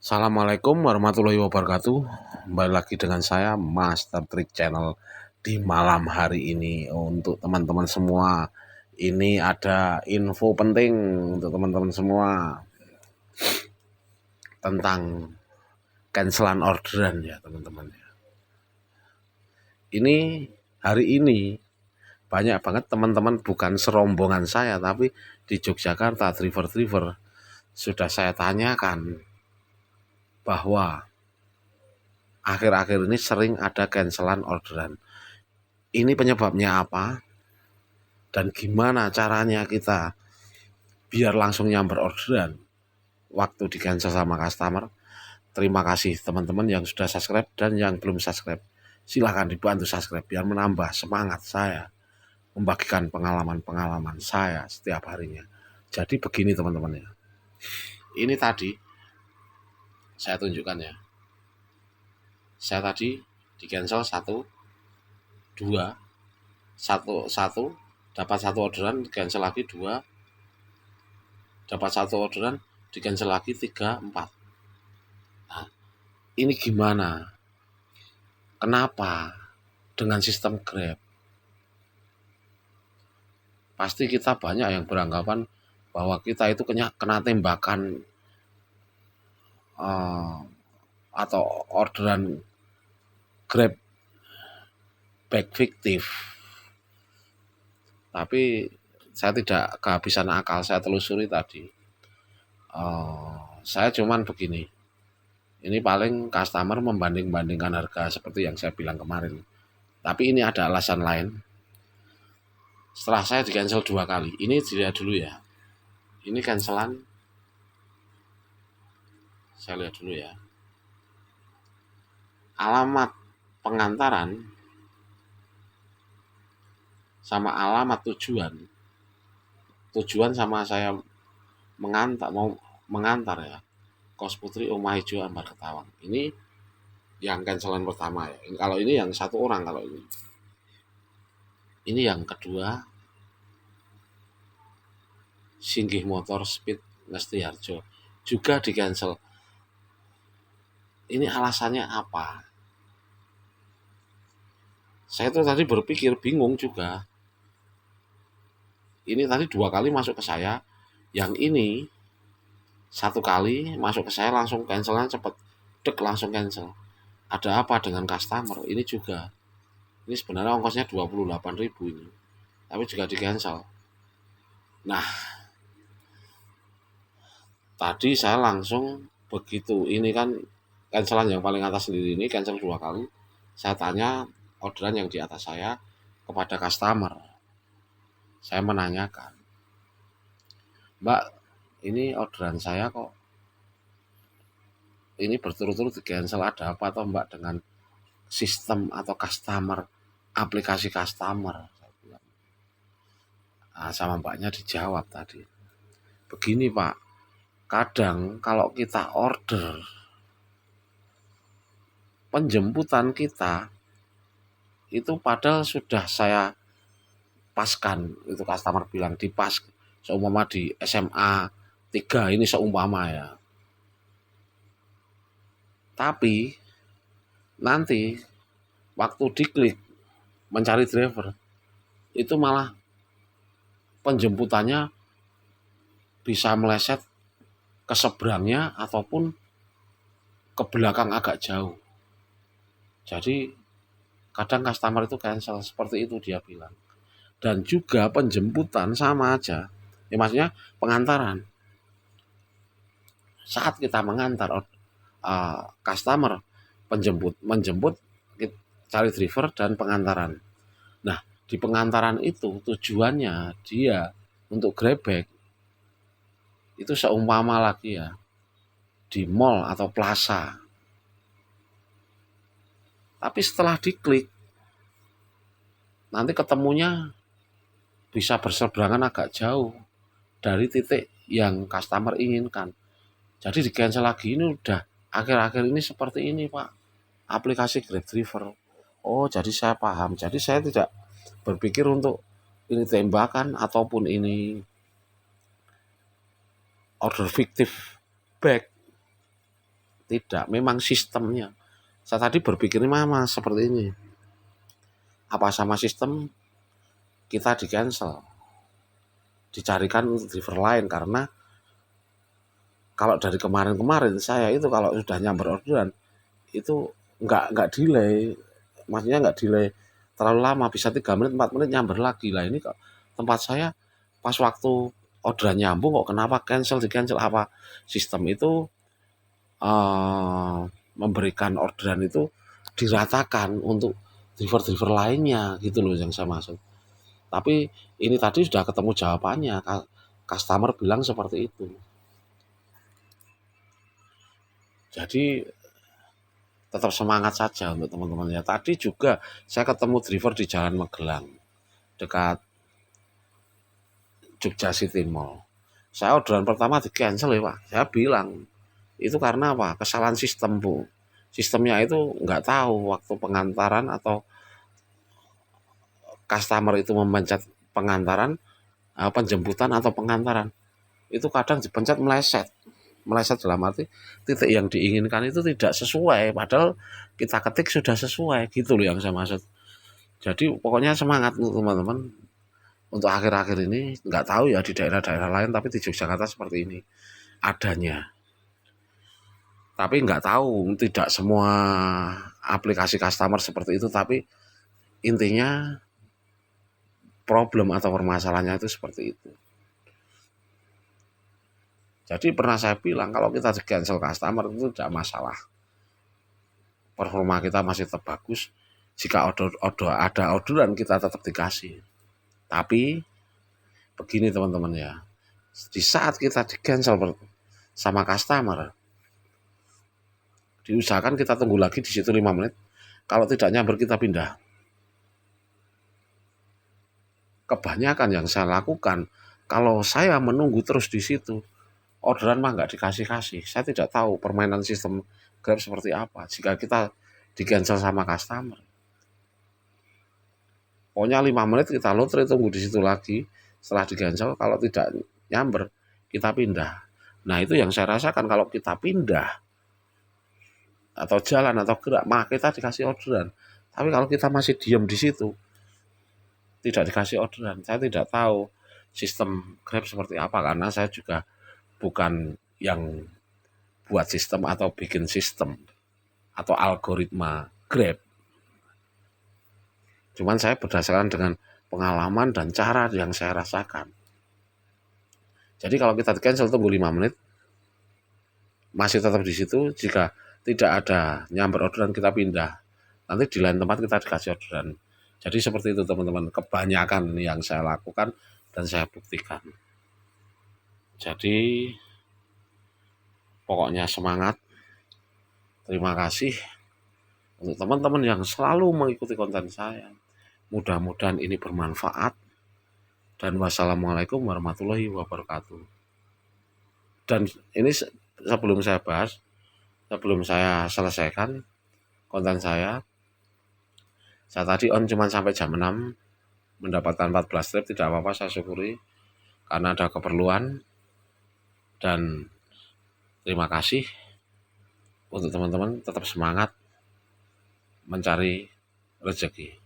Assalamualaikum warahmatullahi wabarakatuh. Kembali lagi dengan saya Master Trick Channel di malam hari ini. Untuk teman-teman semua, ini ada info penting untuk teman-teman semua tentang cancelan orderan ya teman-teman. Ini hari ini banyak banget teman-teman, bukan serombongan saya tapi di Yogyakarta driver-driver sudah saya tanyakan bahwa akhir-akhir ini sering ada cancelan orderan. Ini penyebabnya apa? Dan gimana caranya kita biar langsung nyamber orderan waktu di cancel sama customer? Terima kasih teman-teman yang sudah subscribe dan yang belum subscribe. Silahkan dibantu subscribe biar menambah semangat saya membagikan pengalaman-pengalaman saya setiap harinya. Jadi begini teman-teman ya. Ini tadi saya tunjukkan ya. Saya tadi di cancel satu dapat satu orderan, cancel lagi 2, dapat satu orderan, di cancel lagi 3, 4. Nah, ini gimana? Kenapa? Dengan sistem Grab pasti kita banyak yang beranggapan bahwa kita itu kena tembakan atau orderan Grab back fiktif. Tapi saya tidak kehabisan akal, saya telusuri tadi. Saya cuman begini, ini paling customer membanding-bandingkan harga seperti yang saya bilang kemarin. Tapi ini ada alasan lain. Setelah saya di cancel 2 kali, ini dilihat dulu ya. Ini cancelan, saya lihat dulu ya. Alamat pengantaran sama alamat tujuan sama saya mau mengantar ya, Kos Putri Omah Hijau Ambar Ketawang. Ini yang cancelan pertama ya. Kalau ini yang satu orang, kalau ini yang kedua, Singgih Motor Speed Ngesti Harjo juga di cancel. Ini alasannya apa? Saya tuh tadi berpikir, bingung juga. Ini tadi 2 kali masuk ke saya, yang ini 1 kali masuk ke saya langsung cancelnya cepet, langsung cancel. Ada apa dengan customer? Ini juga, ini sebenarnya ongkosnya 28.000 ini, tapi juga di cancel. Nah, tadi saya langsung begitu, ini kan cancelan yang paling atas sendiri, ini cancel 2 kali. Saya tanya orderan yang di atas saya kepada customer. Saya menanyakan, Mbak, ini orderan saya kok ini berturut-turut di cancel, ada apa atau Mbak dengan sistem atau customer, aplikasi customer? Nah, sama Mbaknya dijawab tadi, begini Pak, kadang kalau kita order, penjemputan kita itu padahal sudah saya paskan, itu customer bilang dipas, seumpama di SMA 3 ini seumpama ya. Tapi nanti waktu diklik mencari driver, itu malah penjemputannya bisa meleset ke seberangnya ataupun ke belakang agak jauh. Jadi kadang customer itu cancel, seperti itu dia bilang. Dan juga penjemputan sama aja. Ya maksudnya pengantaran. Saat kita mengantar customer, menjemput cari driver dan pengantaran. Nah, di pengantaran itu tujuannya dia untuk grabback. Itu seumpama lagi ya, di mall atau plaza. Tapi setelah diklik, nanti ketemunya bisa berseberangan agak jauh dari titik yang customer inginkan. Jadi di cancel lagi, ini udah akhir-akhir ini seperti ini Pak, aplikasi Grab Driver. Oh, jadi saya paham. Jadi saya tidak berpikir untuk ini tembakan ataupun ini order fiktif back. Tidak, memang sistemnya. Saya tadi berpikirnya mama seperti ini. Apa sama sistem kita di cancel, dicarikan driver lain, karena kalau dari kemarin-kemarin saya itu kalau sudah nyamber orderan itu nggak delay, maksudnya nggak delay terlalu lama, bisa 3 menit 4 menit nyamber lagi lah. Ini kok tempat saya pas waktu orderan nyambung kok kenapa cancel, di cancel. Apa sistem itu memberikan orderan itu diratakan untuk driver-driver lainnya gitu loh yang saya maksud. Tapi ini tadi sudah ketemu jawabannya, customer bilang seperti itu. Jadi tetap semangat saja untuk teman-teman ya. Tadi juga saya ketemu driver di Jalan Magelang dekat Jogja City Mall. Saya orderan pertama di cancel ya Pak. Saya bilang itu karena apa? Kesalahan sistem Bu. Sistemnya itu nggak tahu waktu pengantaran atau customer itu memencet pengantaran, penjemputan atau pengantaran. Itu kadang dipencet meleset. Meleset dalam arti titik yang diinginkan itu tidak sesuai. Padahal kita ketik sudah sesuai. Gitu loh yang saya maksud. Jadi pokoknya semangat untuk teman-teman. Untuk akhir-akhir ini nggak tahu ya di daerah-daerah lain, tapi di Yogyakarta seperti ini adanya. Tapi nggak tahu, tidak semua aplikasi customer seperti itu, tapi intinya problem atau permasalahannya itu seperti itu. Jadi pernah saya bilang kalau kita di cancel customer itu tidak masalah. Performa kita masih tetap bagus. Jika ada orderan kita tetap dikasih. Tapi begini teman-teman ya. Di saat kita di cancel sama customer, diusahakan kita tunggu lagi di situ 5 menit. Kalau tidak nyamber kita pindah. Kebanyakan yang saya lakukan, kalau saya menunggu terus di situ, orderan mah nggak dikasih-kasih. Saya tidak tahu permainan sistem Grab seperti apa jika kita di cancel sama customer. Pokoknya 5 menit kita lotre, tunggu di situ lagi. Setelah di cancel, kalau tidak nyamber, kita pindah. Nah itu yang saya rasakan, kalau kita pindah atau jalan atau gerak, maka kita dikasih orderan. Tapi kalau kita masih diam di situ, tidak dikasih orderan. Saya tidak tahu sistem Grab seperti apa, karena saya juga bukan yang buat sistem atau bikin sistem atau algoritma Grab. Cuman saya berdasarkan dengan pengalaman dan cara yang saya rasakan. Jadi kalau kita cancel tunggu 5 menit, masih tetap di situ. Jika tidak ada nyamber orderan kita pindah. Nanti di lain tempat kita dikasih orderan. Jadi seperti itu teman-teman, kebanyakan yang saya lakukan dan saya buktikan. Jadi pokoknya semangat. Terima kasih untuk teman-teman yang selalu mengikuti konten saya. Mudah-mudahan ini bermanfaat. Dan wassalamualaikum warahmatullahi wabarakatuh. Dan ini sebelum saya bahas, sebelum saya selesaikan konten saya tadi on cuma sampai jam 6, mendapatkan 14 trip, tidak apa-apa, saya syukuri karena ada keperluan. Dan terima kasih untuk teman-teman, tetap semangat mencari rezeki.